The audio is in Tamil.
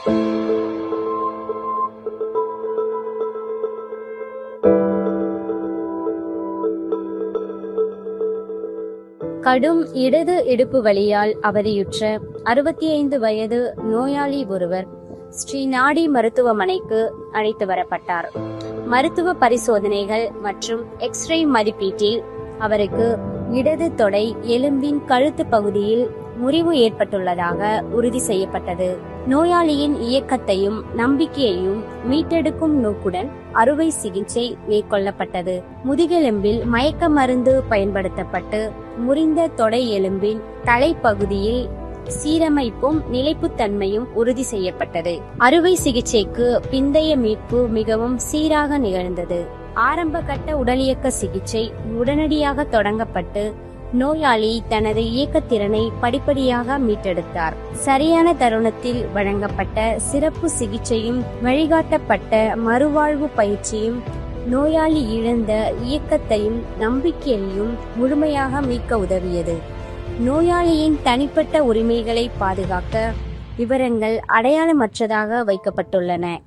கடும் இடது இடுப்பு வலியால் அவதியுற்ற 65 வயது நோயாளி ஒருவர் ஸ்ரீ நாடி மருத்துவமனைக்கு அழைத்து வரப்பட்டார். மருத்துவ பரிசோதனைகள் மற்றும் எக்ஸ்ரே மதிப்பீட்டில் அவருக்கு இடது தொடை எலும்பின் கழுத்து பகுதியில் முறிவு ஏற்பட்டுள்ளதாக உறுதி செய்யப்பட்டது. நோயாளியின் இயக்கத்தையும் நம்பிக்கையையும் மீட்டெடுக்கும் நோக்குடன் அறுவை சிகிச்சை மேற்கொள்ளப்பட்டது. முதுகெலும்பில் மயக்க மருந்து பயன்படுத்தப்பட்டு முறிந்த தொடை எலும்பின் தலைப்பகுதியில் சீரமைப்பும் நிலைப்புத்தன்மையும் உறுதி செய்யப்பட்டது. அறுவை சிகிச்சைக்கு பிந்தைய மீட்பு மிகவும் சீராக நிகழ்ந்தது. ஆரம்ப கட்ட உடலியக்க சிகிச்சை உடனடியாக தொடங்கப்பட்டு நோயாளி தனது இயக்கத்திறனை படிப்படியாக மீட்டெடுத்தார். சரியான தருணத்தில் வழங்கப்பட்ட சிறப்பு சிகிச்சையும் வழிகாட்டப்பட்ட மறுவாழ்வு பயிற்சியும் நோயாளி இழந்த இயக்கத்தையும் நம்பிக்கையையும் முழுமையாக மீட்க உதவியது. நோயாளியின் தனிப்பட்ட உரிமைகளை பாதுகாக்க விவரங்கள் அடையாளமற்றதாக வைக்கப்பட்டுள்ளன.